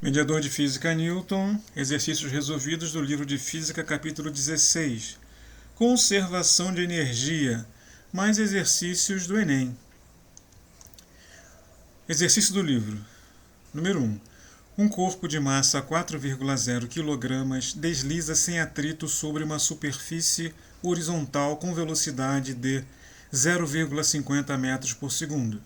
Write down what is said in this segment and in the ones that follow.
Mediador de Física Newton, exercícios resolvidos do livro de Física, capítulo 16. Conservação de energia, mais exercícios do Enem. Exercício do livro. Número 1. Um corpo de massa 4,0 kg desliza sem atrito sobre uma superfície horizontal com velocidade de 0,50 metros por segundo.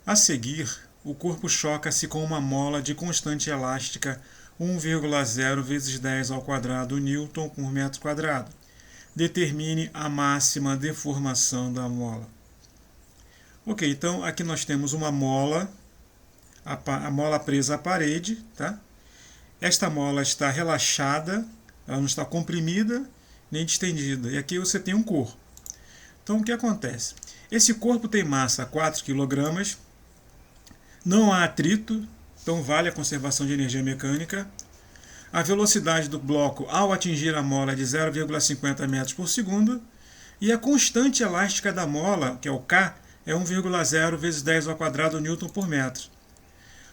A seguir, o corpo choca-se com uma mola de constante elástica 1,0 vezes 10 ao quadrado newton por metro quadrado. Determine a máxima deformação da mola. Ok, então aqui nós temos uma mola, a mola presa à parede, tá? Esta mola está relaxada, ela não está comprimida nem distendida. E aqui você tem um corpo. Então o que acontece? Esse corpo tem massa 4 kg, não há atrito, então vale a conservação de energia mecânica. A velocidade do bloco ao atingir a mola é de 0,50 metros por segundo. E a constante elástica da mola, que é o K, é 1,0 vezes 10 ao quadrado newton por metro.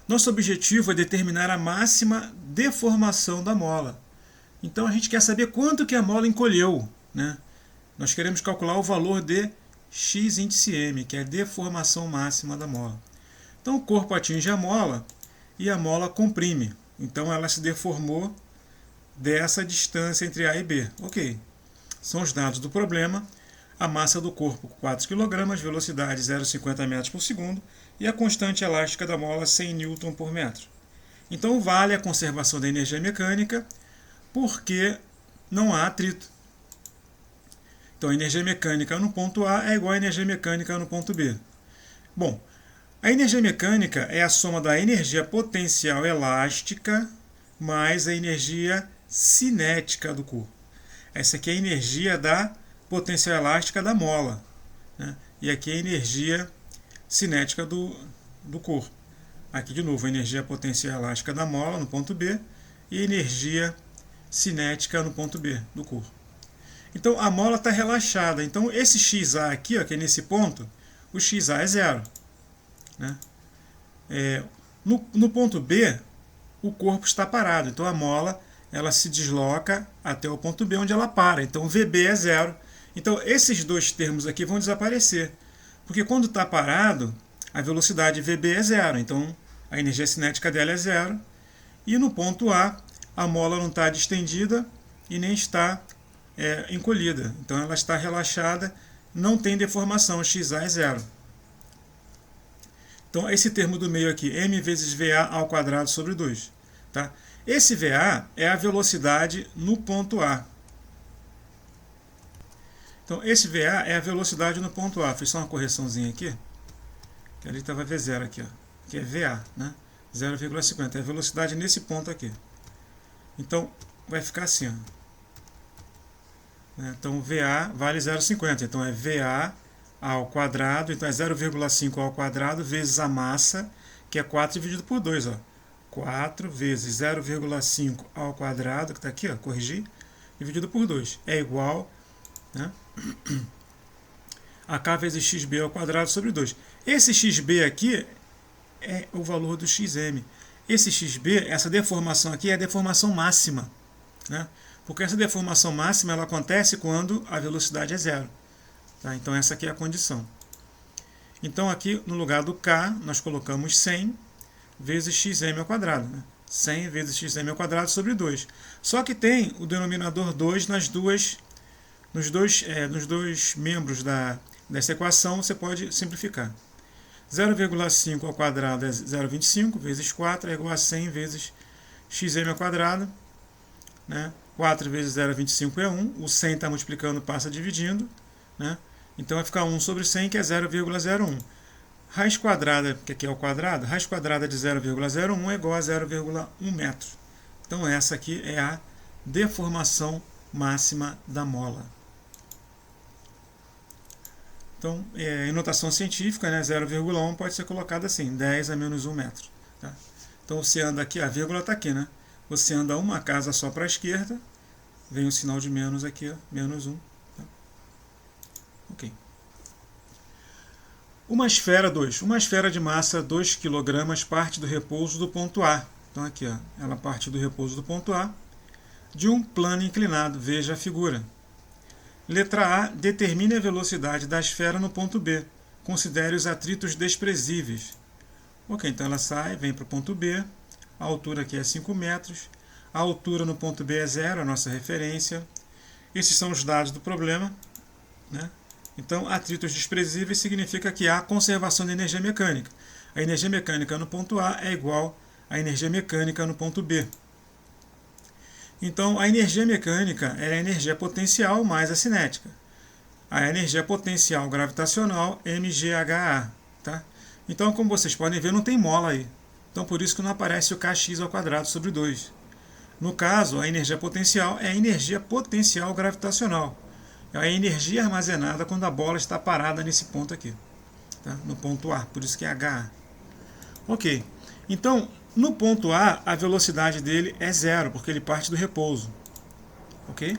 Nosso objetivo é determinar a máxima deformação da mola. Então a gente quer saber quanto que a mola encolheu, né? Nós queremos calcular o valor de x índice m, que é a deformação máxima da mola. Então o corpo atinge a mola e a mola comprime. Então ela se deformou dessa distância entre A e B. Ok. São os dados do problema. A massa do corpo 4 kg, velocidade 0,50 metros por segundo e a constante elástica da mola 100 Newton por metro. Então vale a conservação da energia mecânica porque não há atrito. Então a energia mecânica no ponto A é igual à energia mecânica no ponto B. Bom, a energia mecânica é a soma da energia potencial elástica mais a energia cinética do corpo. Essa aqui é a energia da potencial elástica da mola, né? E aqui é a energia cinética do corpo. Aqui de novo a energia potencial elástica da mola no ponto B e a energia cinética no ponto B do corpo. Então a mola está relaxada. Então esse XA aqui, ó, que é nesse ponto, o XA é zero. Né? No ponto B, o corpo está parado. Então a mola ela se desloca até o ponto B, onde ela para. Então VB é zero. Então esses dois termos aqui vão desaparecer. Porque quando está parado, a velocidade VB é zero. Então a energia cinética dela é zero. E no ponto a mola não está distendida e nem está encolhida. Então ela está relaxada, não tem deformação, XA é zero. Então, esse termo do meio aqui, m vezes VA ao quadrado sobre 2. Tá? Esse VA é a velocidade no ponto A. Então, esse VA é a velocidade no ponto A. Fiz só uma correçãozinha aqui. Que ali estava V0 aqui, ó, que é VA, né? 0,50. É a velocidade nesse ponto aqui. Então, vai ficar assim, ó. Então, VA vale 0,50. Então, é VA ao quadrado, então é 0,5 ao quadrado vezes a massa, que é 4 dividido por 2. Ó. 4 vezes 0,5 ao quadrado, que está aqui, ó, corrigir, dividido por 2. É igual, né, a K vezes XB ao quadrado sobre 2. Esse XB aqui é o valor do XM. Esse XB, essa deformação aqui é a deformação máxima. Né? Porque essa deformação máxima ela acontece quando a velocidade é zero. Tá? Então essa aqui é a condição. Então aqui no lugar do K nós colocamos 100 vezes xm ao quadrado. Né? 100 vezes xm ao quadrado sobre 2. Só que tem o denominador 2 nos dois membros dessa equação, você pode simplificar. 0,5 ao quadrado é 0,25 vezes 4 é igual a 100 vezes xm ao quadrado. Né? 4 vezes 0,25 é 1. O 100 está multiplicando, passa dividindo. Né? Então vai ficar 1 sobre 100, que é 0,01. Raiz quadrada, que aqui é o quadrado, raiz quadrada de 0,01 é igual a 0,1 metro. Então essa aqui é a deformação máxima da mola. Então, em notação científica, né, 0,1 pode ser colocado assim, 10 a menos 1 metro. Tá? Então você anda aqui, a vírgula está aqui, né? Você anda uma casa só para a esquerda, vem o sinal de menos aqui, ó, menos 1. Ok. Uma esfera de massa 2 kg parte do repouso do ponto A. Então aqui, ó, ela parte do repouso do ponto A de um plano inclinado, veja a figura. Letra A, determine a velocidade da esfera no ponto B. Considere os atritos desprezíveis. Ok, então ela sai, vem para o ponto B, a altura aqui é 5 metros, a altura no ponto B é 0, a nossa referência. Esses são os dados do problema, né? Então, atritos desprezíveis significa que há conservação de energia mecânica. A energia mecânica no ponto A é igual à energia mecânica no ponto B. Então, a energia mecânica é a energia potencial mais a cinética. A energia potencial gravitacional, mgHa. Tá? Então, como vocês podem ver, não tem mola aí. Então, por isso que não aparece o kx² sobre 2. No caso, a energia potencial é a energia potencial gravitacional. É a energia armazenada quando a bola está parada nesse ponto aqui. Tá? No ponto A, por isso que é HA. Ok. Então, no ponto A, a velocidade dele é 0, porque ele parte do repouso. Ok?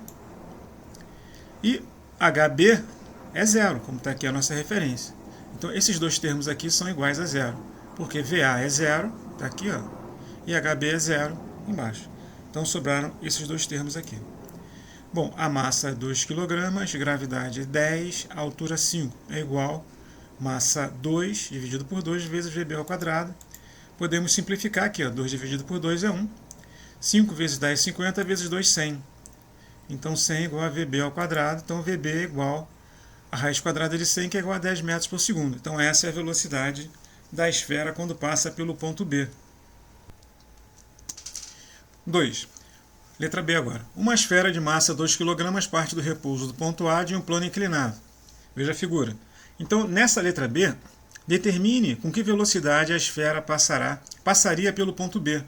E HB é 0, como está aqui a nossa referência. Então, esses dois termos aqui são iguais a 0, porque VA é 0, está aqui, ó, e HB é 0 embaixo. Então, sobraram esses dois termos aqui. Bom, a massa é 2 kg, gravidade 10, altura 5, é igual massa 2 dividido por 2 vezes VB ao quadrado. Podemos simplificar aqui, ó, 2 dividido por 2 é 1. 5 vezes 10 é 50, vezes 2 100. Então 100 é igual a VB ao quadrado, então VB é igual a raiz quadrada de 100, que é igual a 10 metros por segundo. Então essa é a velocidade da esfera quando passa pelo ponto B. 2. Letra B agora. Uma esfera de massa 2 kg parte do repouso do ponto A de um plano inclinado. Veja a figura. Então, nessa letra B, determine com que velocidade a esfera passaria pelo ponto B,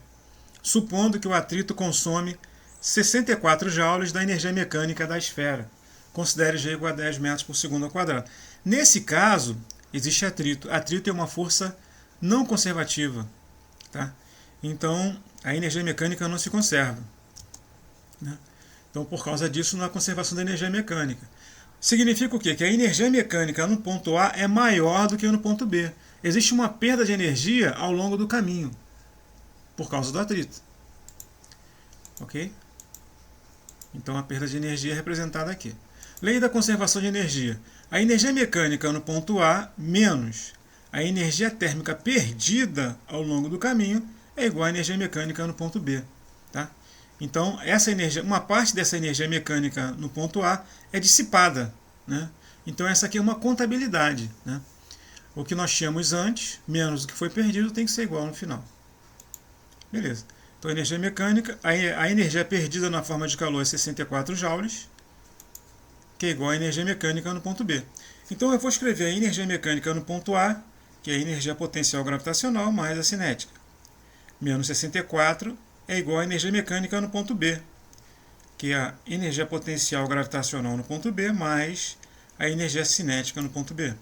supondo que o atrito consome 64 joules da energia mecânica da esfera. Considere G igual a 10 metros por segundo ao quadrado. Nesse caso, existe atrito. Atrito é uma força não conservativa. Tá? Então, a energia mecânica não se conserva. Né? Então, por causa disso, não há conservação da energia mecânica. Significa o quê? Que a energia mecânica no ponto A é maior do que no ponto B. Existe uma perda de energia ao longo do caminho, por causa do atrito. Ok? Então, a perda de energia é representada aqui. Lei da conservação de energia. A energia mecânica no ponto A menos a energia térmica perdida ao longo do caminho é igual à energia mecânica no ponto B. Tá? Então, essa energia, uma parte dessa energia mecânica no ponto A é dissipada. Né? Então, essa aqui é uma contabilidade. Né? O que nós tínhamos antes, menos o que foi perdido, tem que ser igual no final. Beleza. Então, a energia mecânica, a energia perdida na forma de calor é 64 joules, que é igual à energia mecânica no ponto B. Então, eu vou escrever a energia mecânica no ponto A, que é a energia potencial gravitacional mais a cinética. Menos 64 é igual à energia mecânica no ponto B, que é a energia potencial gravitacional no ponto B mais a energia cinética no ponto B.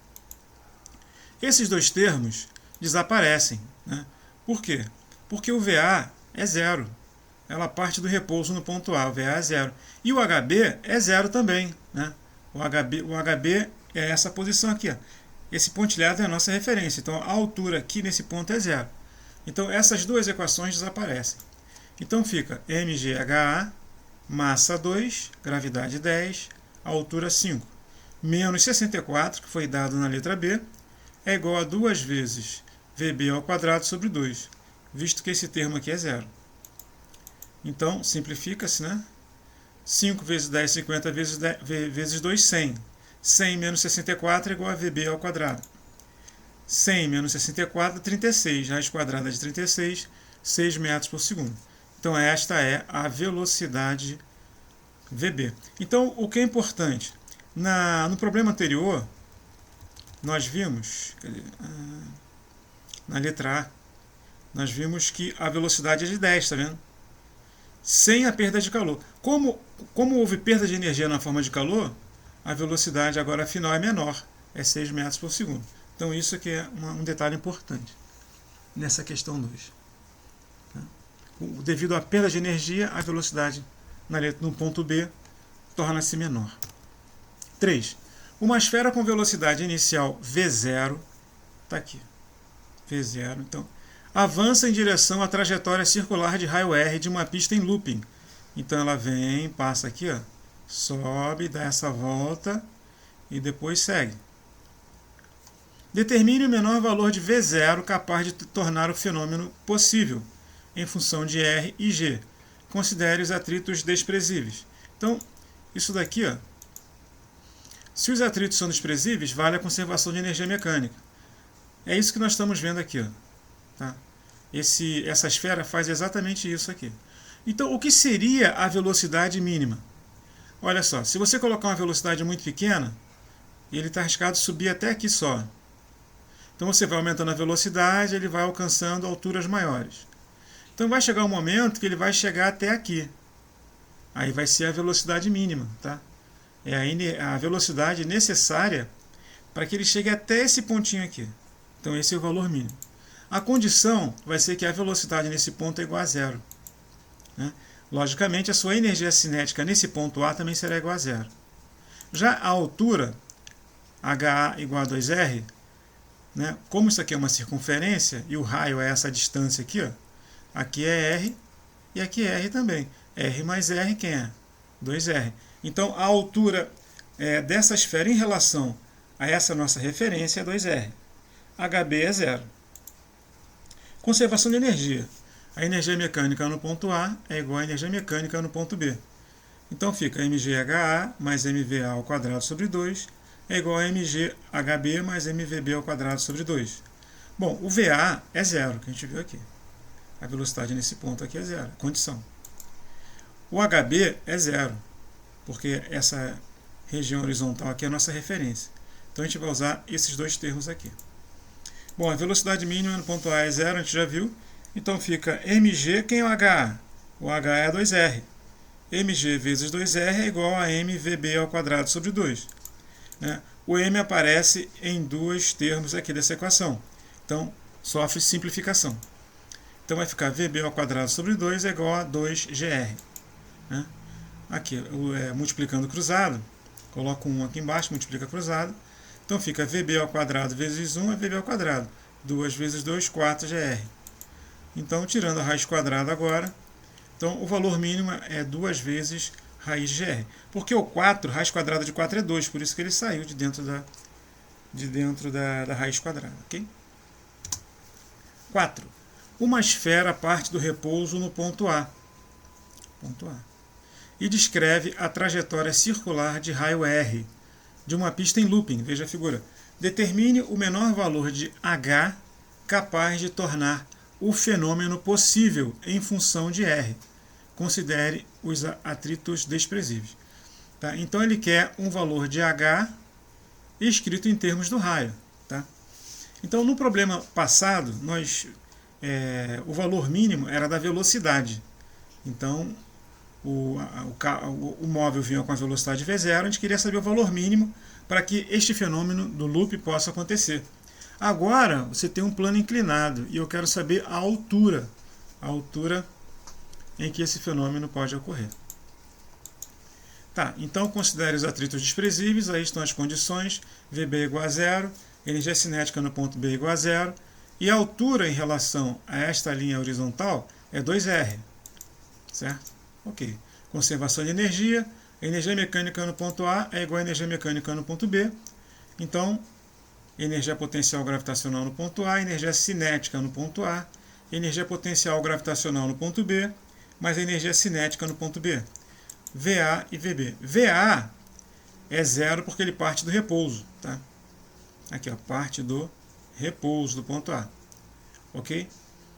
Esses dois termos desaparecem. Né? Por quê? Porque o VA é 0. Ela parte do repouso no ponto A, o VA é 0. E o HB é 0 também. Né? O HB é essa posição aqui. Ó. Esse pontilhado é a nossa referência. Então, a altura aqui nesse ponto é 0. Então, essas duas equações desaparecem. Então, fica mgHa, massa 2, gravidade 10, altura 5, menos 64, que foi dado na letra B, é igual a 2 vezes VB ao quadrado sobre 2, visto que esse termo aqui é 0. Então, simplifica-se, né? 5 vezes 10, 50 vezes 2, 100. 100 menos 64 é igual a VB ao quadrado. 100 menos 64, 36. Raiz quadrada de 36, 6 metros por segundo. Então, esta é a velocidade VB. Então, o que é importante? No problema anterior, nós vimos, na letra A, nós vimos que a velocidade é de 10, está vendo? Sem a perda de calor. Como houve perda de energia na forma de calor, a velocidade agora final é menor, é 6 metros por segundo. Então, isso aqui é um detalhe importante nessa questão 2. Devido à perda de energia, a velocidade no ponto B torna-se menor. 3. Uma esfera com velocidade inicial V0, está aqui, V0, então, avança em direção à trajetória circular de raio R de uma pista em looping. Então ela vem, passa aqui, ó, sobe, dá essa volta e depois segue. Determine o menor valor de V0 capaz de tornar o fenômeno possível, em função de R e G. Considere os atritos desprezíveis. Então, isso daqui, ó, se os atritos são desprezíveis, vale a conservação de energia mecânica. É isso que nós estamos vendo aqui, ó, tá? Essa esfera faz exatamente isso aqui. Então, o que seria a velocidade mínima? Olha só, se você colocar uma velocidade muito pequena, ele está arriscado subir até aqui só. Então você vai aumentando a velocidade, ele vai alcançando alturas maiores. Então vai chegar um momento que ele vai chegar até aqui. Aí vai ser a velocidade mínima, tá? É a velocidade necessária para que ele chegue até esse pontinho aqui. Então esse é o valor mínimo. A condição vai ser que a velocidade nesse ponto é igual a zero, né? Logicamente, a sua energia cinética nesse ponto A também será igual a zero. Já a altura, HA igual a 2R, né? Como isso aqui é uma circunferência e o raio é essa distância aqui, ó, aqui é R e aqui é R também. R mais R, quem é? 2R. Então, a altura dessa esfera em relação a essa nossa referência é 2R. HB é zero. Conservação de energia. A energia mecânica no ponto A é igual à energia mecânica no ponto B. Então fica mgHA mais mVA ao quadrado sobre 2 é igual a mgHB mais mVB ao quadrado sobre 2. Bom, o VA é zero, que a gente viu aqui. A velocidade nesse ponto aqui é zero, condição. O HB é zero, porque essa região horizontal aqui é a nossa referência. Então a gente vai usar esses dois termos aqui. Bom, a velocidade mínima no ponto A é zero, a gente já viu. Então fica mg, quem é o HA? O HA é 2R. mg vezes 2R é igual a mvb ao quadrado sobre 2. Né? O m aparece em dois termos aqui dessa equação. Então, sofre simplificação. Então vai ficar vb ao quadrado sobre 2 é igual a 2gr. Né? Aqui, multiplicando cruzado, coloco 1 aqui embaixo, multiplica cruzado. Então fica vb ao quadrado vezes 1 é vb ao quadrado. 2 vezes 2, 4gr. Então, tirando a raiz quadrada agora, então o valor mínimo é 2 vezes raiz de gr. Porque o 4, raiz quadrada de 4 é 2, por isso que ele saiu de dentro da raiz quadrada. Okay? 4. Uma esfera parte do repouso no ponto A. E descreve a trajetória circular de raio R de uma pista em looping. Veja a figura. Determine o menor valor de H capaz de tornar o fenômeno possível em função de R. Considere os atritos desprezíveis. Tá? Então ele quer um valor de H escrito em termos do raio. Tá? Então no problema passado, o valor mínimo era da velocidade. Então o móvel vinha com a velocidade V0, a gente queria saber o valor mínimo para que este fenômeno do loop possa acontecer. Agora você tem um plano inclinado e eu quero saber a altura em que esse fenômeno pode ocorrer. Tá, então considere os atritos desprezíveis, aí estão as condições, VB igual a zero, energia cinética no ponto B igual a zero, e a altura em relação a esta linha horizontal é 2R. Certo? Ok. Conservação de energia, energia mecânica no ponto A é igual a energia mecânica no ponto B. Então, energia potencial gravitacional no ponto A, energia cinética no ponto A, energia potencial gravitacional no ponto B, mais energia cinética no ponto B. VA e VB. VA é zero porque ele parte do repouso. Tá? Aqui, ó, parte do repouso do ponto A. Ok?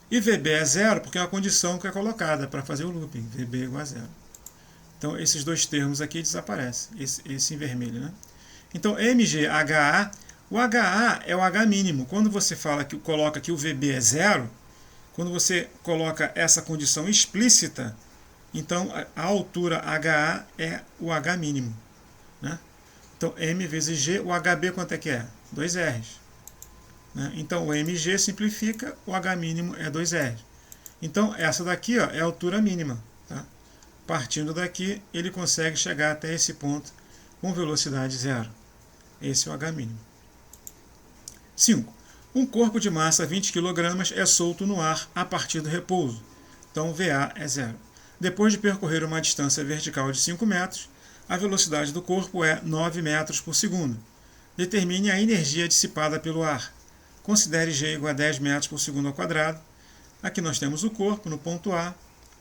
E VB é zero porque é a condição que é colocada para fazer o looping. VB igual a zero. Então, esses dois termos aqui desaparecem. Esse em vermelho. Né? Então, MGHA, o HA é o H mínimo. Quando você coloca que o VB é zero, quando você coloca essa condição explícita, então a altura HA é o H mínimo. Né? Então, M vezes G, o HB quanto é que é? 2 R's. Né? Então, o MG simplifica, o H mínimo é 2 R's. Então, essa daqui, ó, é a altura mínima. Tá? Partindo daqui, ele consegue chegar até esse ponto com velocidade zero. Esse é o H mínimo. 5. Um corpo de massa 20 kg é solto no ar a partir do repouso. Então, VA é 0. Depois de percorrer uma distância vertical de 5 metros, a velocidade do corpo é 9 metros por segundo. Determine a energia dissipada pelo ar. Considere G igual a 10 metros por segundo ao quadrado. Aqui nós temos o corpo no ponto A,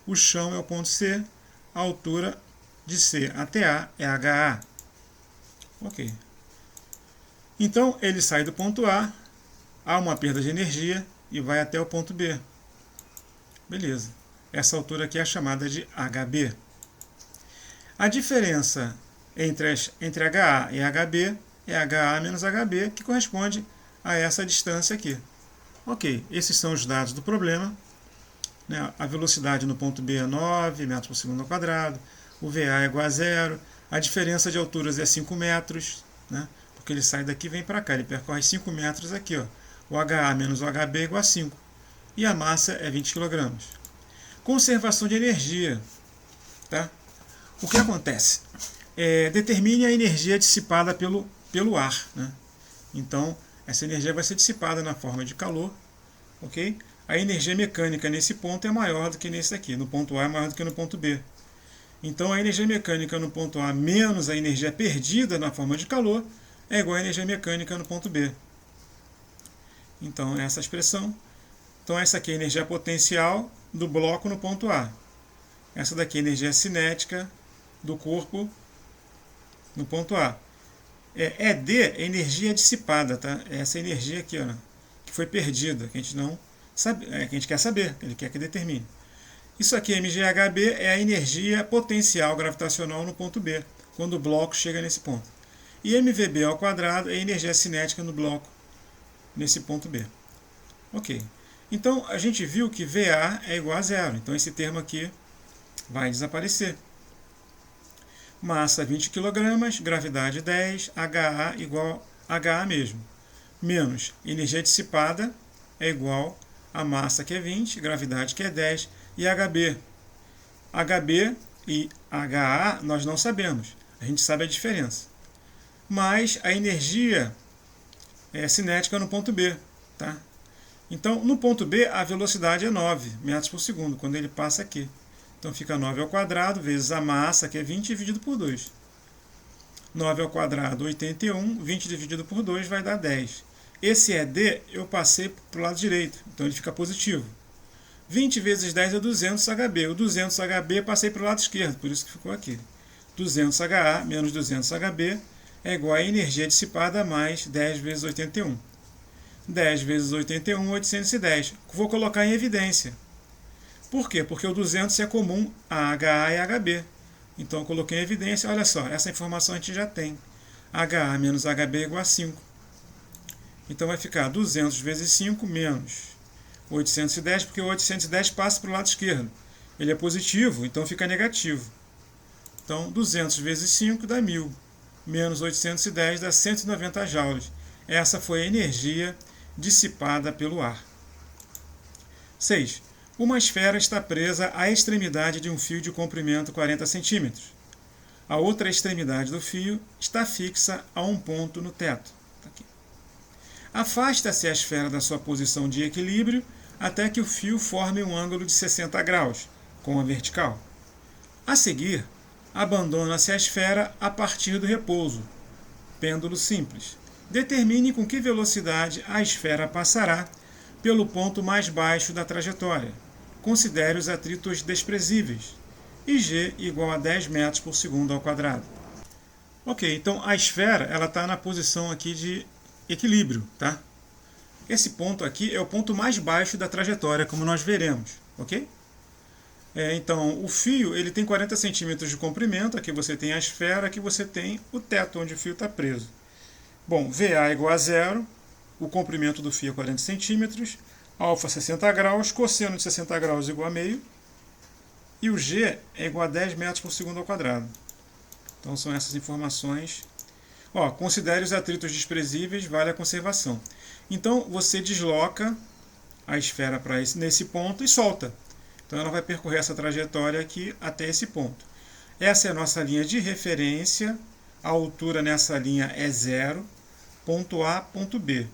o chão é o ponto C, a altura de C até A é HA. Ok. Então, ele sai do ponto A, há uma perda de energia e vai até o ponto B. Beleza. Essa altura aqui é chamada de HB. A diferença entre HA e HB é HA menos HB, que corresponde a essa distância aqui. Ok, esses são os dados do problema. A velocidade no ponto B é 9 metros por segundo ao quadrado, o VA é igual a 0, a diferença de alturas é 5 metros, porque ele sai daqui e vem para cá, ele percorre 5 metros aqui. O HA menos o HB é igual a 5, e a massa é 20 kg. Conservação de energia. Tá? O que acontece? Determine a energia dissipada pelo ar. Então, essa energia vai ser dissipada na forma de calor. Ok? A energia mecânica nesse ponto é maior do que nesse aqui. No ponto A é maior do que no ponto B. Então, a energia mecânica no ponto A menos a energia perdida na forma de calor é igual à energia mecânica no ponto B. Então, essa expressão. Então, essa aqui é a energia potencial do bloco no ponto A. Essa daqui é a energia cinética do corpo no ponto A. ED é energia dissipada, tá? Essa energia aqui, que foi perdida, que a gente não sabe, que a gente quer saber, que ele quer que determine. Isso aqui, MGHB, é a energia potencial gravitacional no ponto B, quando o bloco chega nesse ponto. E MVB ao quadrado é a energia cinética no bloco nesse ponto B. Ok. Então, a gente viu que VA é igual a 0. Então, esse termo aqui vai desaparecer. Massa 20 kg, gravidade 10, HA igual a HA mesmo. Menos energia dissipada é igual a massa que é 20, gravidade que é 10 e HB. HB e HA nós não sabemos. A gente sabe a diferença. Mas a energia cinética no ponto B. Tá? Então, no ponto B, a velocidade é 9 metros por segundo, quando ele passa aqui. Então, fica 9 ao quadrado vezes a massa, que é 20, dividido por 2. 9 ao quadrado, 81. 20 dividido por 2 vai dar 10. Esse ED eu passei para o lado direito, então ele fica positivo. 20 vezes 10 é 200 HB. O 200 HB eu passei para o lado esquerdo, por isso que ficou aqui. 200 HA menos 200 HB é igual a energia dissipada mais 10 vezes 81. 10 vezes 81, 810. Vou colocar em evidência. Por quê? Porque o 200 é comum a HA e HB. Então, eu coloquei em evidência. Olha só, essa informação a gente já tem. HA menos HB é igual a 5. Então, vai ficar 200 vezes 5 menos 810, porque o 810 passa para o lado esquerdo. Ele é positivo, então fica negativo. Então, 200 vezes 5 dá 1.000. Menos 810 dá 190 joules. Essa foi a energia dissipada pelo ar. 6. Uma esfera está presa à extremidade de um fio de comprimento 40 cm. A outra extremidade do fio está fixa a um ponto no teto. Aqui. Afasta-se a esfera da sua posição de equilíbrio até que o fio forme um ângulo de 60 graus, com a vertical. A seguir, abandona-se a esfera a partir do repouso. Pêndulo simples. Determine com que velocidade a esfera passará pelo ponto mais baixo da trajetória. Considere os atritos desprezíveis. E G igual a 10 metros por segundo ao quadrado. Ok, então a esfera está na posição aqui de equilíbrio. Tá? Esse ponto aqui é o ponto mais baixo da trajetória, como nós veremos. Ok? Então, o fio ele tem 40 centímetros de comprimento. Aqui você tem a esfera, aqui você tem o teto onde o fio está preso. Bom, VA é igual a 0, o comprimento do fio é 40 centímetros, alfa 60 graus, cosseno de 60 graus igual a meio, e o G é igual a 10 metros por segundo ao quadrado. Então são essas informações. Considere os atritos desprezíveis, vale a conservação. Então você desloca a esfera nesse ponto e solta. Então ela vai percorrer essa trajetória aqui até esse ponto. Essa é a nossa linha de referência. A altura nessa linha é 0, ponto A, ponto B.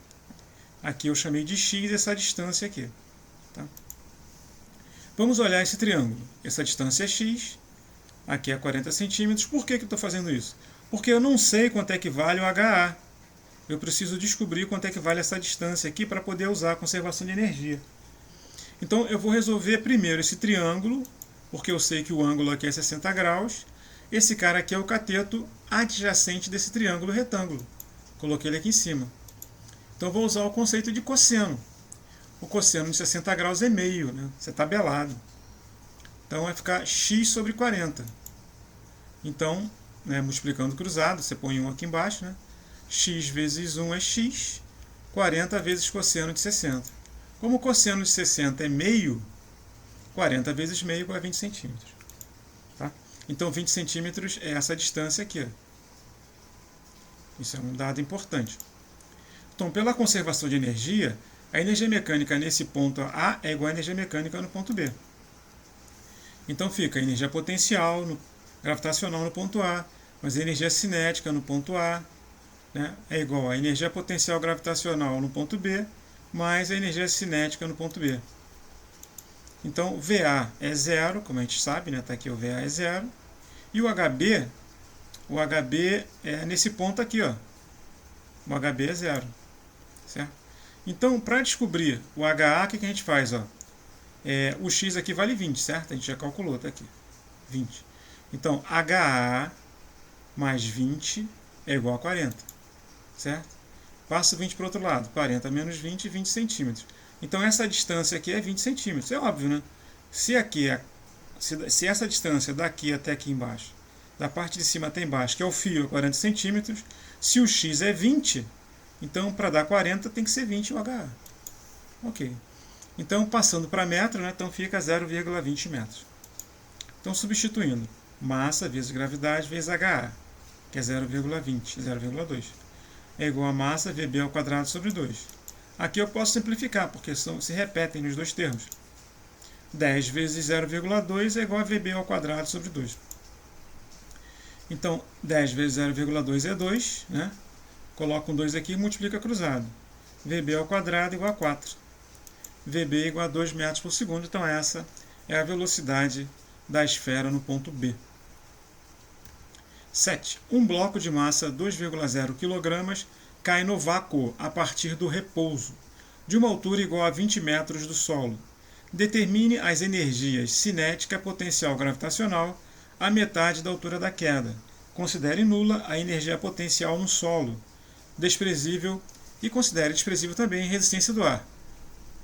Aqui eu chamei de x essa distância aqui. Tá? Vamos olhar esse triângulo. Essa distância é x, aqui é 40 centímetros. Por que eu estou fazendo isso? Porque eu não sei quanto é que vale o HA. Eu preciso descobrir quanto é que vale essa distância aqui para poder usar a conservação de energia. Então eu vou resolver primeiro esse triângulo, porque eu sei que o ângulo aqui é 60 graus. Esse cara aqui é o cateto adjacente desse triângulo retângulo. Coloquei ele aqui em cima. Então eu vou usar o conceito de cosseno. O cosseno de 60 graus é meio, né? Isso é tabelado. Então vai ficar x sobre 40. Então, né, multiplicando cruzado, você põe 1 aqui embaixo, né? X vezes 1 é x, 40 vezes cosseno de 60. Como o cosseno de 60 é meio, 40 vezes meio igual a 20 centímetros. Tá? Então 20 centímetros é essa distância aqui. Isso é um dado importante. Então, pela conservação de energia, a energia mecânica nesse ponto A é igual à energia mecânica no ponto B. Então fica a energia potencial gravitacional no ponto A, mas a energia cinética no ponto A, né, é igual à energia potencial gravitacional no ponto B, mais a energia cinética no ponto B. Então, VA é zero, como a gente sabe, né, tá aqui o VA é zero. E o HB é nesse ponto aqui, ó. O HB é zero. Certo? Então, para descobrir o HA, o que a gente faz? Ó? O x aqui vale 20, certo? A gente já calculou, tá aqui. 20. Então, HA mais 20 é igual a 40. Certo? Passo 20 para o outro lado. 40 menos 20, 20 centímetros. Então, essa distância aqui é 20 centímetros. É óbvio, né? Se essa distância daqui até aqui embaixo, da parte de cima até embaixo, que é o fio, é 40 centímetros, se o x é 20, então para dar 40 tem que ser 20 o HA. Ok. Então, passando para metro, né? Então fica 0,20 metros. Então, substituindo, massa vezes gravidade vezes HA, que é 0,20, 0,2. É igual a massa VB ao quadrado sobre 2. Aqui eu posso simplificar, porque se repetem nos dois termos. 10 vezes 0,2 é igual a VB ao quadrado sobre 2. Então, 10 vezes 0,2 é 2, né? Coloca um 2 aqui e multiplica cruzado. VB ao quadrado igual a 4. VB igual a 2 metros por segundo. Então, essa é a velocidade da esfera no ponto B. 7. Um bloco de massa 2,0 kg cai no vácuo a partir do repouso, de uma altura igual a 20 metros do solo. Determine as energias cinética e potencial gravitacional a metade da altura da queda. Considere nula a energia potencial no solo, desprezível, e considere desprezível também a resistência do ar.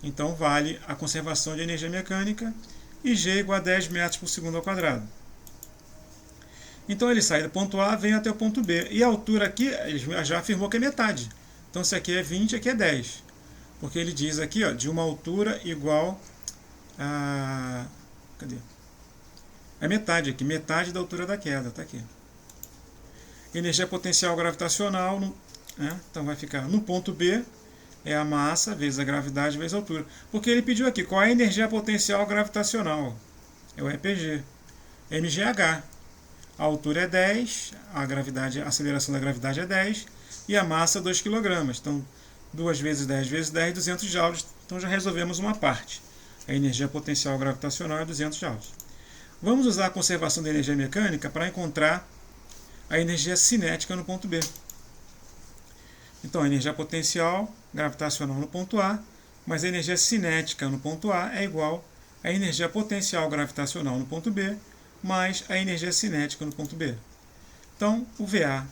Então vale a conservação de energia mecânica e G igual a 10 metros por segundo ao quadrado. Então ele sai do ponto A, vem até o ponto B. E a altura aqui, ele já afirmou que é metade. Então se aqui é 20, aqui é 10. Porque ele diz aqui, ó, de uma altura igual a... Cadê? É metade aqui, metade da altura da queda, tá aqui. Energia potencial gravitacional, né? Então vai ficar no ponto B, é a massa vezes a gravidade vezes a altura. Porque ele pediu aqui, qual é a energia potencial gravitacional? É o EPG. mgh. A altura é 10, a aceleração da gravidade é 10 e a massa 2 kg. Então, 2 vezes 10 vezes 10, 200 joules. Então já resolvemos uma parte. A energia potencial gravitacional é 200 joules. Vamos usar a conservação da energia mecânica para encontrar a energia cinética no ponto B. Então, a energia potencial gravitacional no ponto A, mas a energia cinética no ponto A é igual à energia potencial gravitacional no ponto B, mais a energia cinética no ponto B. Então, o VA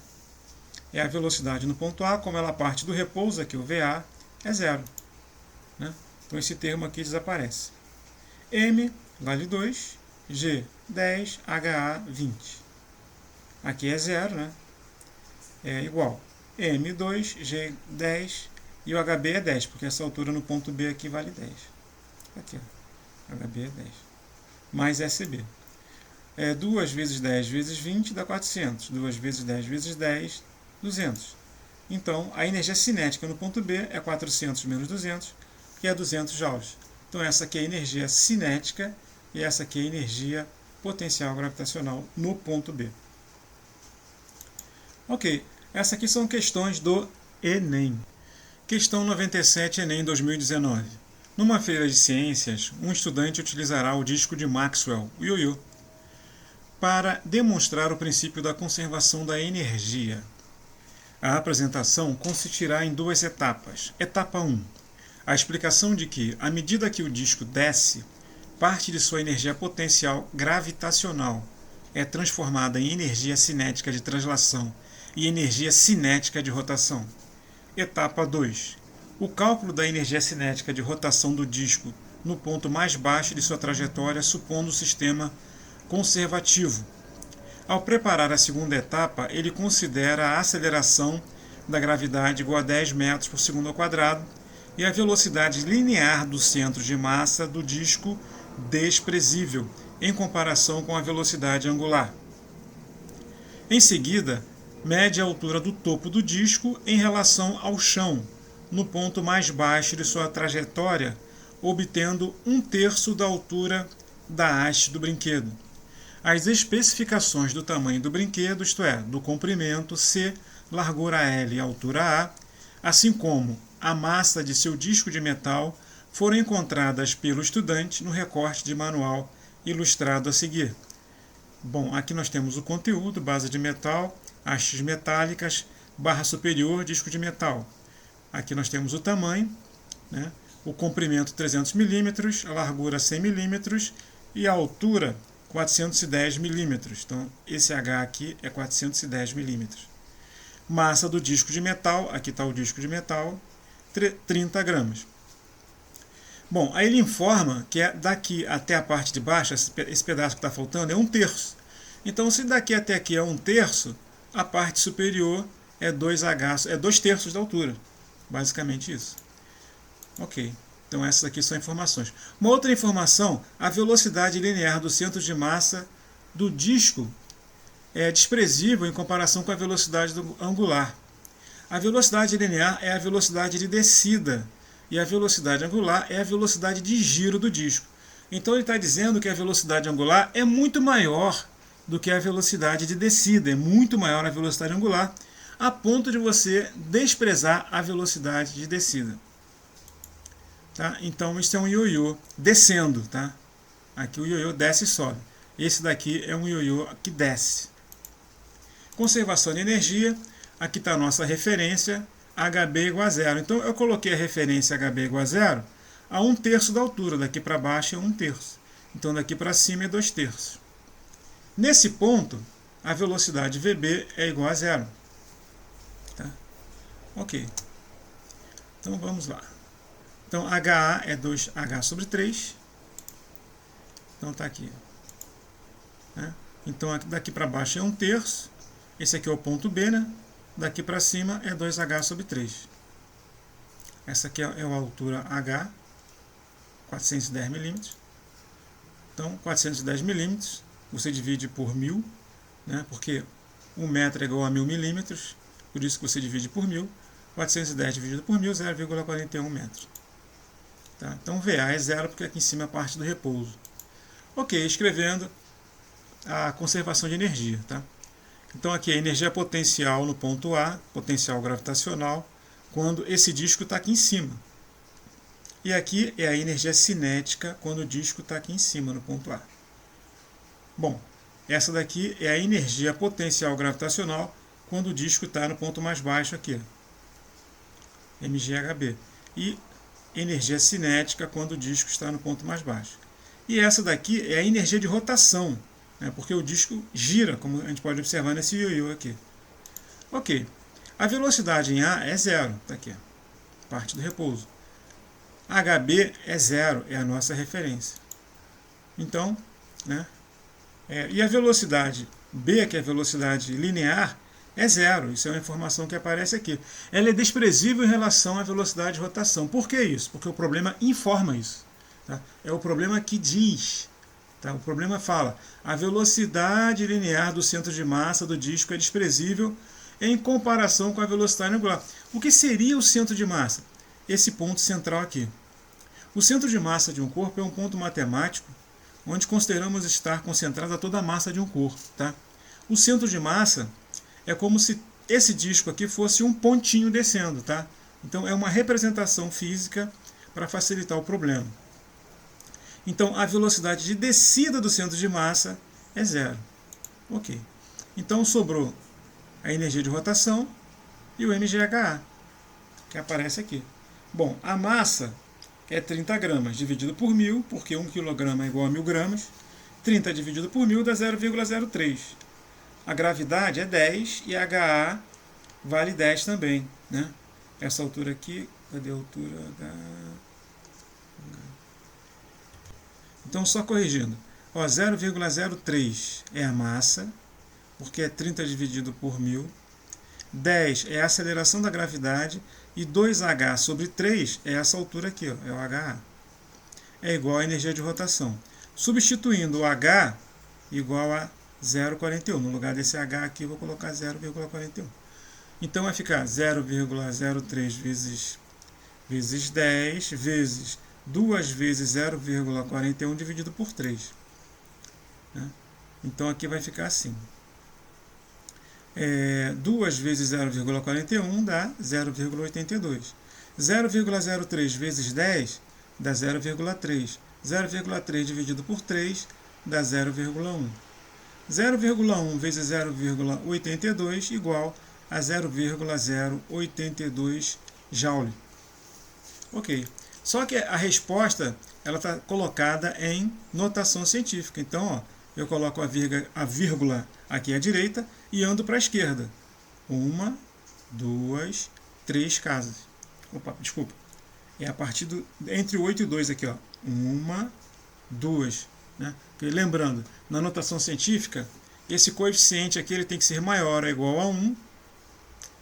é a velocidade no ponto A, como ela parte do repouso, aqui o VA é zero. Né? Então, esse termo aqui desaparece. M vale 2, G 10, HA 20. Aqui é zero, né? É igual M2, G10 e o HB é 10, porque essa altura no ponto B aqui vale 10. Aqui, ó, HB é 10. Mais SB. 2 vezes 10 vezes 20 dá 400. 2 vezes 10 vezes 10, 200. Então, a energia cinética no ponto B é 400 menos 200, que é 200 joules. Então, essa aqui é a energia cinética e essa aqui é a energia potencial gravitacional no ponto B. Ok, essas aqui são questões do Enem. Questão 97, Enem 2019. Numa feira de ciências, um estudante utilizará o disco de Maxwell, o ioiô, para demonstrar o princípio da conservação da energia. A apresentação consistirá em duas etapas. Etapa 1. A explicação de que, à medida que o disco desce, parte de sua energia potencial gravitacional é transformada em energia cinética de translação e energia cinética de rotação. Etapa 2. O cálculo da energia cinética de rotação do disco no ponto mais baixo de sua trajetória, supondo o sistema conservativo. Ao preparar a segunda etapa, ele considera a aceleração da gravidade igual a 10 metros por segundo ao quadrado e a velocidade linear do centro de massa do disco desprezível em comparação com a velocidade angular. Em seguida, mede a altura do topo do disco em relação ao chão, no ponto mais baixo de sua trajetória, obtendo 1/3 da altura da haste do brinquedo. As especificações do tamanho do brinquedo, isto é, do comprimento C, largura L e altura A, assim como a massa de seu disco de metal, foram encontradas pelo estudante no recorte de manual ilustrado a seguir. Bom, aqui nós temos o conteúdo, base de metal, hastes metálicas, barra superior, disco de metal. Aqui nós temos o tamanho, né? O comprimento 300 mm, a largura 100 mm e a altura 410 mm. Então, esse H aqui é 410 mm. Massa do disco de metal, aqui está o disco de metal, 30 gramas. Bom, aí ele informa que daqui até a parte de baixo, esse pedaço que está faltando, é 1/3. Então, se daqui até aqui é 1/3, a parte superior é 2H, é 2/3 da altura. Basicamente isso. Ok, então essas aqui são informações. Uma outra informação, a velocidade linear do centro de massa do disco é desprezível em comparação com a velocidade angular. A velocidade linear é a velocidade de descida e a velocidade angular é a velocidade de giro do disco. Então ele está dizendo que a velocidade angular é muito maior do que a velocidade de descida, é muito maior a velocidade angular, a ponto de você desprezar a velocidade de descida. Tá? Então isso é um ioiô descendo. Tá? Aqui o ioiô desce e sobe. Esse daqui é um ioiô que desce. Conservação de energia. Aqui está a nossa referência, HB igual a 0. Então eu coloquei a referência HB igual a 0 a 1/3 da altura. Daqui para baixo é 1/3. Então daqui para cima é 2/3. Nesse ponto, a velocidade VB é igual a 0. Tá? Ok. Então vamos lá. Então HA é 2H sobre 3. Então está aqui. Né? Então daqui para baixo é 1/3. Esse aqui é o ponto B, né? Daqui para cima é 2H sobre 3. Essa aqui é a altura H, 410 milímetros. Então 410 milímetros você divide por 1000, né? Porque 1 metro é igual a 1000 milímetros, por isso que você divide por 1000. 410 dividido por 1000, 0,41 metros. Tá? Então VA é 0 porque aqui em cima é a parte do repouso. Ok, escrevendo a conservação de energia. Tá? Então aqui é a energia potencial no ponto A, potencial gravitacional, quando esse disco está aqui em cima. E aqui é a energia cinética quando o disco está aqui em cima, no ponto A. Bom, essa daqui é a energia potencial gravitacional quando o disco está no ponto mais baixo aqui, MGHB. E energia cinética quando o disco está no ponto mais baixo. E essa daqui é a energia de rotação, né, porque o disco gira, como a gente pode observar nesse ioiô aqui. Ok, a velocidade em A é 0, está aqui, parte do repouso. HB é 0, é a nossa referência. Então, né, e a velocidade B, que é a velocidade linear, é 0. Isso é uma informação que aparece aqui. Ela é desprezível em relação à velocidade de rotação. Por que isso? Porque o problema informa isso. Tá? É o problema que diz. Tá? O problema fala, a velocidade linear do centro de massa do disco é desprezível em comparação com a velocidade angular. O que seria o centro de massa? Esse ponto central aqui. O centro de massa de um corpo é um ponto matemático onde consideramos estar concentrada toda a massa de um corpo. Tá? O centro de massa é como se esse disco aqui fosse um pontinho descendo. Tá? Então é uma representação física para facilitar o problema. Então a velocidade de descida do centro de massa é zero. Ok. Então sobrou a energia de rotação e o mgH, que aparece aqui. Bom, a massa é 30 gramas dividido por 1000, porque 1 kg é igual a 1000 gramas. 30 dividido por 1000 dá 0,03. A gravidade é 10 e a HA vale 10 também, né? Essa altura aqui, cadê a altura? Então, só corrigindo. 0,03 é a massa, porque é 30 dividido por 1000. 10 é a aceleração da gravidade e 2H sobre 3 é essa altura aqui, ó, é o HA. É igual à energia de rotação. Substituindo o H igual a 0,41. No lugar desse H aqui, eu vou colocar 0,41. Então vai ficar 0,03 vezes 10 vezes 2 vezes 0,41 dividido por 3. Né? Então aqui vai ficar assim. 2 vezes 0,41 dá 0,82. 0,03 vezes 10 dá 0,3. 0,3 dividido por 3 dá 0,1. 0,1 vezes 0,82 igual a 0,082 Joule. Ok. Só que a resposta ela está colocada em notação científica. Então, ó, eu coloco a vírgula aqui à direita e ando para a esquerda. 1, 2, 3 casas. Opa, desculpa. É a partir entre o 8 e o 2 aqui, ó. 1, 2. Né? Porque, lembrando, na notação científica, esse coeficiente aqui ele tem que ser maior ou igual a 1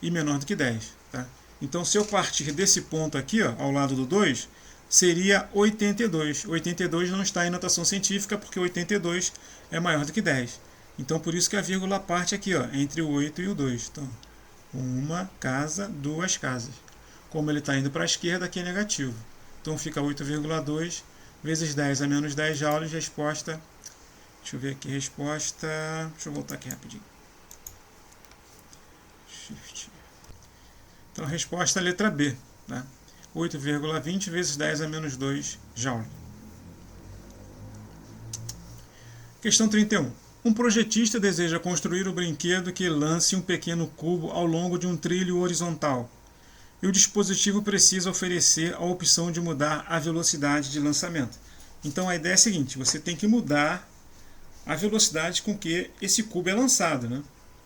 e menor do que 10. Tá? Então, se eu partir desse ponto aqui, ó, ao lado do 2, seria 82. 82 não está em notação científica, porque 82 é maior do que 10. Então, por isso que a vírgula parte aqui, ó, entre o 8 e o 2. Então, 1 casa, 2 casas. Como ele está indo para a esquerda, aqui é negativo. Então, fica 8,2 vezes 10 a menos 10 joules. Resposta, deixa eu ver aqui, resposta... Deixa eu voltar aqui rapidinho. Shift. Então, a resposta é a letra B. Tá? 8,20 vezes 10 a menos 2 joule. Questão 31. Um projetista deseja construir um brinquedo que lance um pequeno cubo ao longo de um trilho horizontal. E o dispositivo precisa oferecer a opção de mudar a velocidade de lançamento. Então a ideia é a seguinte, você tem que mudar a velocidade com que esse cubo é lançado. Né?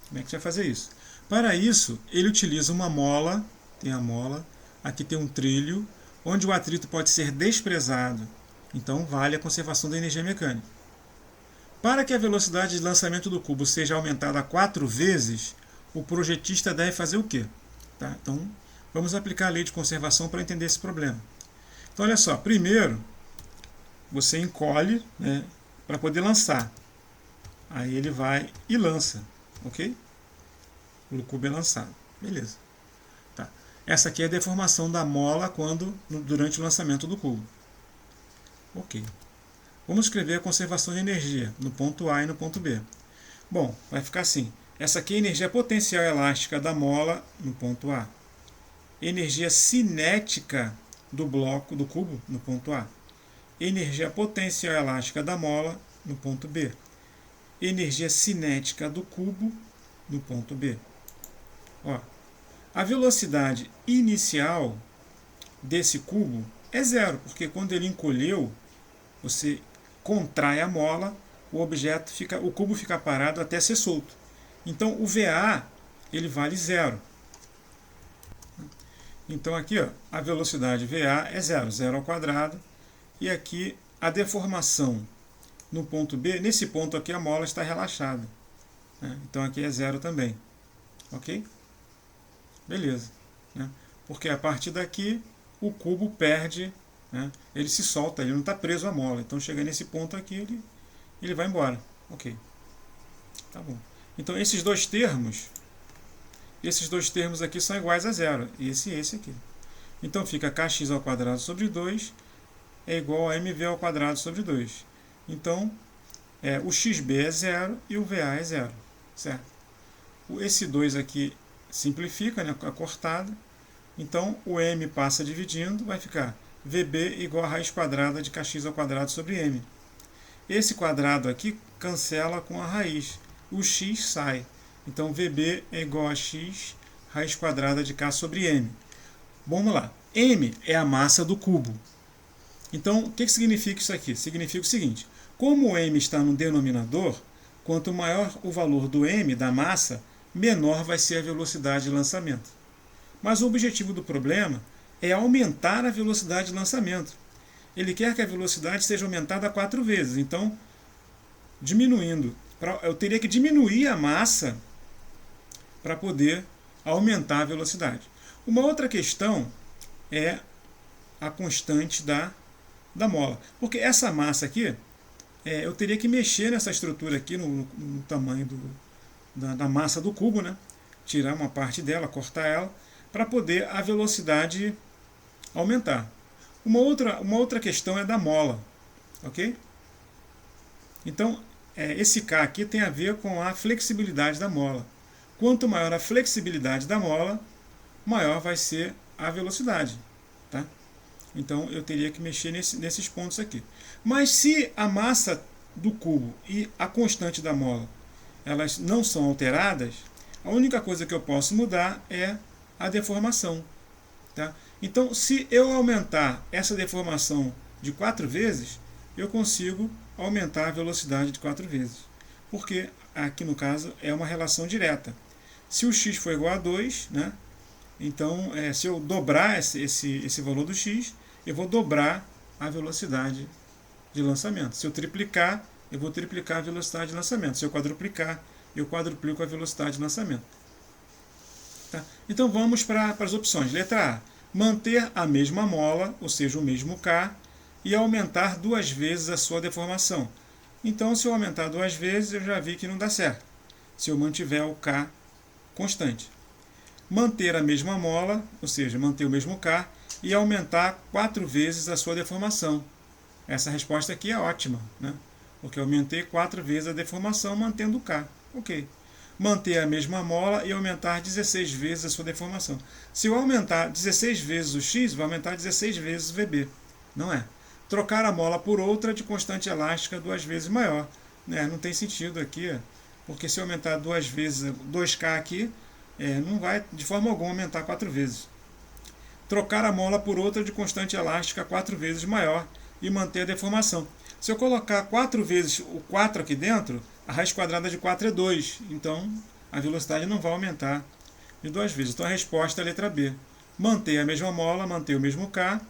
Como é que você vai fazer isso? Para isso, ele utiliza uma mola, tem a mola, aqui tem um trilho, onde o atrito pode ser desprezado. Então vale a conservação da energia mecânica. Para que a velocidade de lançamento do cubo seja aumentada 4 vezes, o projetista deve fazer o quê? Tá? Então, vamos aplicar a lei de conservação para entender esse problema. Então, olha só. Primeiro, você encolhe, né, para poder lançar. Aí ele vai e lança. Ok? O cubo é lançado. Beleza. Tá. Essa aqui é a deformação da mola durante o lançamento do cubo. Ok. Vamos escrever a conservação de energia no ponto A e no ponto B. Bom, vai ficar assim. Essa aqui é a energia potencial elástica da mola no ponto A. Energia cinética do bloco, do cubo, no ponto A. Energia potencial elástica da mola no ponto B. Energia cinética do cubo no ponto B. Ó, a velocidade inicial desse cubo é zero, porque quando ele encolheu, você contrai a mola, o cubo fica parado até ser solto. Então o VA ele vale zero. Então aqui, ó, a velocidade VA é zero, zero ao quadrado. E aqui a deformação no ponto B, nesse ponto aqui a mola está relaxada. Né? Então aqui é zero também. Ok? Beleza. Né? Porque a partir daqui o cubo perde, né? Ele se solta, ele não está preso à mola. Então chega nesse ponto aqui, ele vai embora. Ok. Tá bom. Então esses dois termos aqui são iguais a zero. Esse e esse aqui. Então fica kx ao quadrado sobre 2 é igual a mv ao quadrado sobre 2. Então o xb é zero e o va é zero. Certo? Esse 2 aqui simplifica, né, a cortada. Então, o m passa dividindo, vai ficar VB igual a raiz quadrada de kx ao quadrado sobre m. Esse quadrado aqui cancela com a raiz. O x sai. Então, VB é igual a x raiz quadrada de k sobre m. Vamos lá. M é a massa do cubo. Então, o que significa isso aqui? Significa o seguinte. Como o m está no denominador, quanto maior o valor do m, da massa, menor vai ser a velocidade de lançamento. Mas o objetivo do problema é aumentar a velocidade de lançamento. Ele quer que a velocidade seja aumentada 4 vezes. Então, diminuindo. Eu teria que diminuir a massa para poder aumentar a velocidade. Uma outra questão é a constante da mola. Porque essa massa aqui, eu teria que mexer nessa estrutura aqui, no tamanho da massa do cubo, né? Tirar uma parte dela, cortar ela, para poder a velocidade aumentar. Uma outra questão é da mola, ok? Então, esse K aqui tem a ver com a flexibilidade da mola. Quanto maior a flexibilidade da mola, maior vai ser a velocidade, tá? Então, eu teria que mexer nesses pontos aqui. Mas se a massa do cubo e a constante da mola elas não são alteradas, a única coisa que eu posso mudar é a deformação. Tá? Então, se eu aumentar essa deformação de 4 vezes, eu consigo aumentar a velocidade de 4 vezes. Porque aqui no caso é uma relação direta. Se o x for igual a 2, né, então se eu dobrar esse valor do x, eu vou dobrar a velocidade de lançamento. Se eu triplicar, eu vou triplicar a velocidade de lançamento. Se eu quadruplicar, eu quadruplico a velocidade de lançamento. Tá? Então vamos para as opções. Letra A, manter a mesma mola, ou seja, o mesmo K, e aumentar 2 vezes a sua deformação. Então, se eu aumentar 2 vezes, eu já vi que não dá certo, se eu mantiver o K constante. Manter a mesma mola, ou seja, manter o mesmo K, e aumentar 4 vezes a sua deformação. Essa resposta aqui é ótima, né? Porque eu aumentei 4 vezes a deformação mantendo o K. Ok. Manter a mesma mola e aumentar 16 vezes a sua deformação. Se eu aumentar 16 vezes o x, vai aumentar 16 vezes o VB. Não é? Trocar a mola por outra de constante elástica 2 vezes maior. Não tem sentido aqui, porque se eu aumentar 2 vezes 2K aqui, não vai de forma alguma aumentar 4 vezes. Trocar a mola por outra de constante elástica 4 vezes maior e manter a deformação. Se eu colocar 4 vezes o 4 aqui dentro, a raiz quadrada de 4 é 2. Então, a velocidade não vai aumentar de 2 vezes. Então, a resposta é a letra B. Manter a mesma mola, manter o mesmo K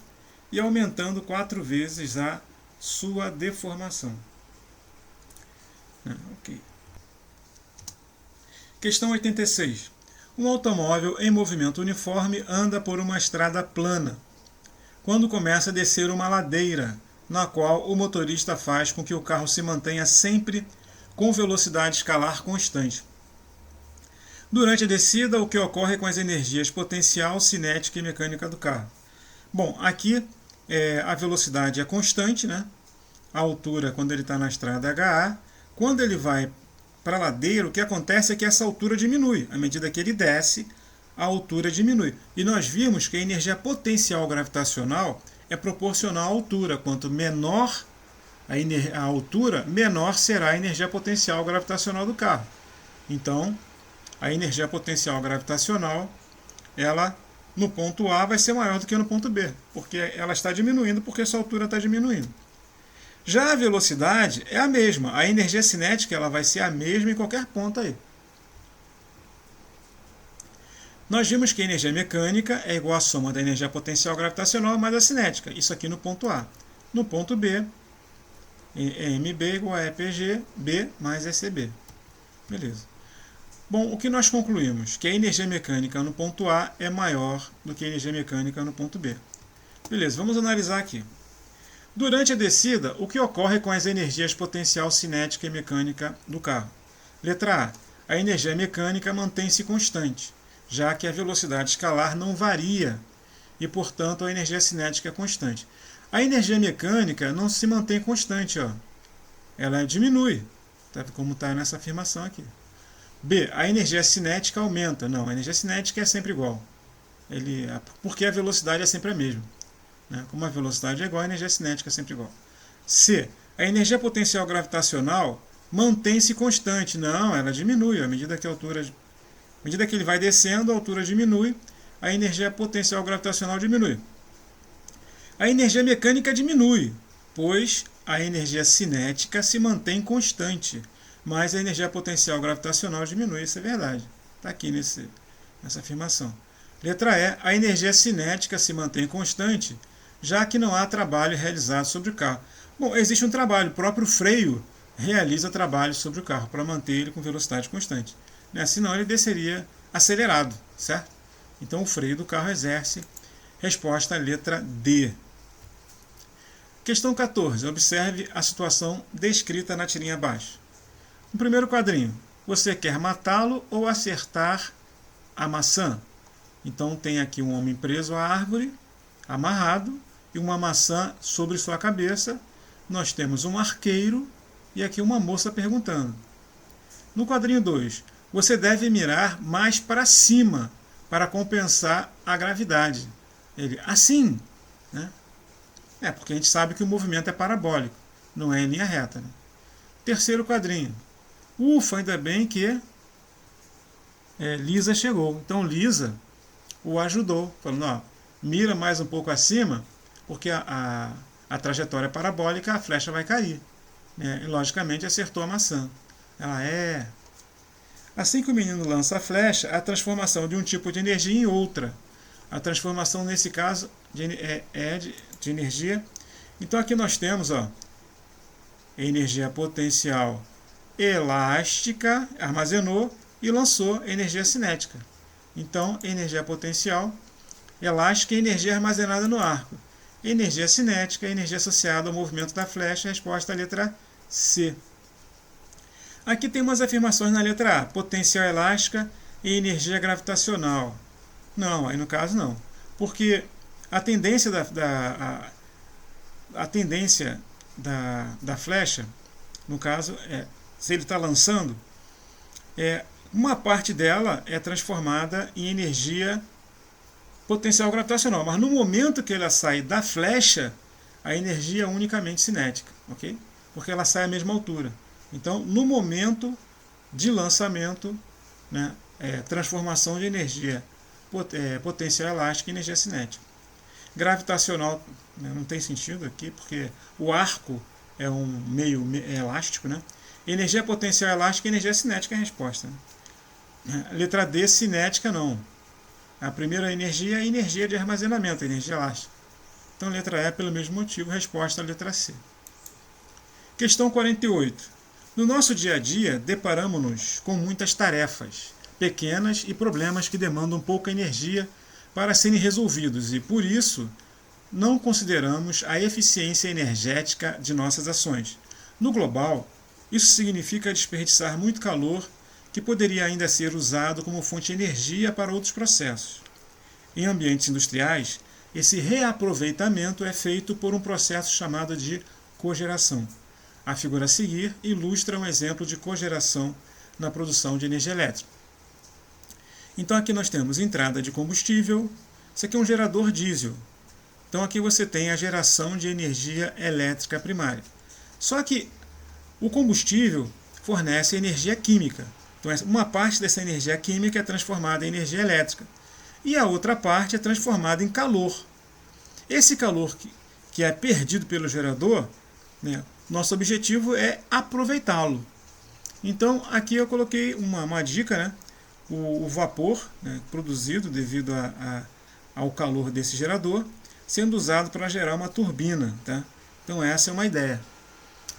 e aumentando 4 vezes a sua deformação. Ok. Questão 86. Um automóvel em movimento uniforme anda por uma estrada plana, quando começa a descer uma ladeira, na qual o motorista faz com que o carro se mantenha sempre com velocidade escalar constante. Durante a descida, o que ocorre com as energias potencial, cinética e mecânica do carro? Bom, aqui a velocidade é constante, né? A altura, quando ele está na estrada, é HA. Quando ele vai para a ladeira, o que acontece é que essa altura diminui. À medida que ele desce, a altura diminui. E nós vimos que a energia potencial gravitacional é proporcional à altura. Quanto menor a altura, menor será a energia potencial gravitacional do carro. Então, a energia potencial gravitacional, ela no ponto A vai ser maior do que no ponto B, porque ela está diminuindo, porque essa altura está diminuindo. Já a velocidade é a mesma. A energia cinética ela vai ser a mesma em qualquer ponto aí. Nós vimos que a energia mecânica é igual à soma da energia potencial gravitacional mais a cinética. Isso aqui no ponto A. No ponto B, MB igual a EPG, B mais ECB. Beleza. Bom, o que nós concluímos? Que a energia mecânica no ponto A é maior do que a energia mecânica no ponto B. Beleza, vamos analisar aqui. Durante a descida, o que ocorre com as energias potencial cinética e mecânica do carro? Letra A. A energia mecânica mantém-se constante, já que a velocidade escalar não varia e, portanto, a energia cinética é constante. A energia mecânica não se mantém constante, ó. Ela diminui, tá? Como está nessa afirmação aqui. B. A energia cinética aumenta. Não, a energia cinética é sempre igual. porque a velocidade é sempre a mesma. Né? Como a velocidade é igual, a energia cinética é sempre igual. C. A energia potencial gravitacional mantém-se constante. Não, ela diminui. À medida que ele vai descendo, a altura diminui, a energia potencial gravitacional diminui. A energia mecânica diminui, pois a energia cinética se mantém constante, mas a energia potencial gravitacional diminui, isso é verdade. Está aqui nessa afirmação. Letra E. A energia cinética se mantém constante, já que não há trabalho realizado sobre o carro. Bom, existe um trabalho, o próprio freio realiza trabalho sobre o carro para manter ele com velocidade constante. Né? Senão ele desceria acelerado, certo? Então o freio do carro exerce. Resposta letra D. Questão 14. Observe a situação descrita na tirinha abaixo. No primeiro quadrinho, você quer matá-lo ou acertar a maçã? Então tem aqui um homem preso à árvore, amarrado, e uma maçã sobre sua cabeça. Nós temos um arqueiro e aqui uma moça perguntando. No quadrinho 2, você deve mirar mais para cima para compensar a gravidade. Ele, assim, né? Porque a gente sabe que o movimento é parabólico, não é em linha reta. Né? Terceiro quadrinho. Ufa, ainda bem que Lisa chegou. Então Lisa o ajudou, falando, ó, mira mais um pouco acima, porque a trajetória é parabólica, a flecha vai cair. Né? E logicamente acertou a maçã. Ela é... Assim que o menino lança a flecha, a transformação de um tipo de energia em outra. A transformação, nesse caso, de energia. Então aqui nós temos energia potencial elástica, armazenou e lançou energia cinética. Então, energia potencial elástica é energia armazenada no arco. Energia cinética é energia associada ao movimento da flecha. Resposta à letra C. Aqui tem umas afirmações na letra A. Potencial elástica e energia gravitacional. Não, aí no caso não. Porque a tendência da flecha, no caso, se ele está lançando, uma parte dela é transformada em energia potencial gravitacional. Mas no momento que ela sai da flecha, a energia é unicamente cinética. Ok? Porque ela sai à mesma altura. Então, no momento de lançamento, né, transformação de energia potencial elástica em energia cinética. Gravitacional, né, não tem sentido aqui, porque o arco é um meio elástico. Né? Energia potencial elástica e energia cinética é a resposta. Né? Letra D, cinética não. A primeira energia é a energia de armazenamento, a energia elástica. Então, letra E, pelo mesmo motivo, resposta à letra C. Questão 48. No nosso dia a dia, deparamos-nos com muitas tarefas pequenas e problemas que demandam pouca energia para serem resolvidos e, por isso, não consideramos a eficiência energética de nossas ações. No global, isso significa desperdiçar muito calor que poderia ainda ser usado como fonte de energia para outros processos. Em ambientes industriais, esse reaproveitamento é feito por um processo chamado de cogeração. A figura a seguir ilustra um exemplo de cogeração na produção de energia elétrica. Então aqui nós temos entrada de combustível, isso aqui é um gerador diesel. Então aqui você tem a geração de energia elétrica primária. Só que o combustível fornece energia química. Então uma parte dessa energia química é transformada em energia elétrica. E a outra parte é transformada em calor. Esse calor que é perdido pelo gerador, né, nosso objetivo é aproveitá-lo. Então aqui eu coloquei uma dica, né? O vapor, né, produzido devido ao calor desse gerador, sendo usado para gerar uma turbina. Tá? Então essa é uma ideia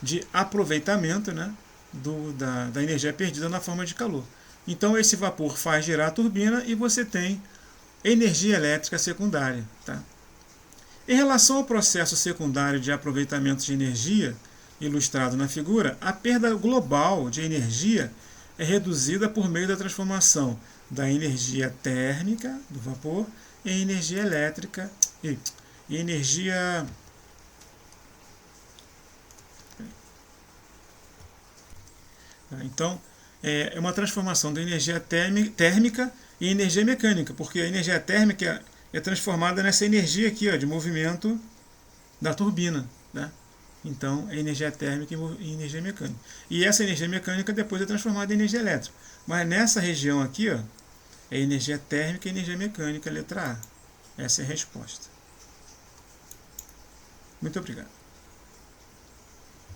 de aproveitamento, né, da energia perdida na forma de calor. Então esse vapor faz gerar a turbina e você tem energia elétrica secundária. Tá? Em relação ao processo secundário de aproveitamento de energia, ilustrado na figura, a perda global de energia é reduzida por meio da transformação da energia térmica do vapor em energia elétrica e energia então é uma transformação da energia térmica em energia mecânica, porque a energia térmica é transformada nessa energia aqui, ó, de movimento da turbina, né? Então, é energia térmica e energia mecânica. E essa energia mecânica depois é transformada em energia elétrica. Mas nessa região aqui, ó, é energia térmica e energia mecânica, letra A. Essa é a resposta. Muito obrigado.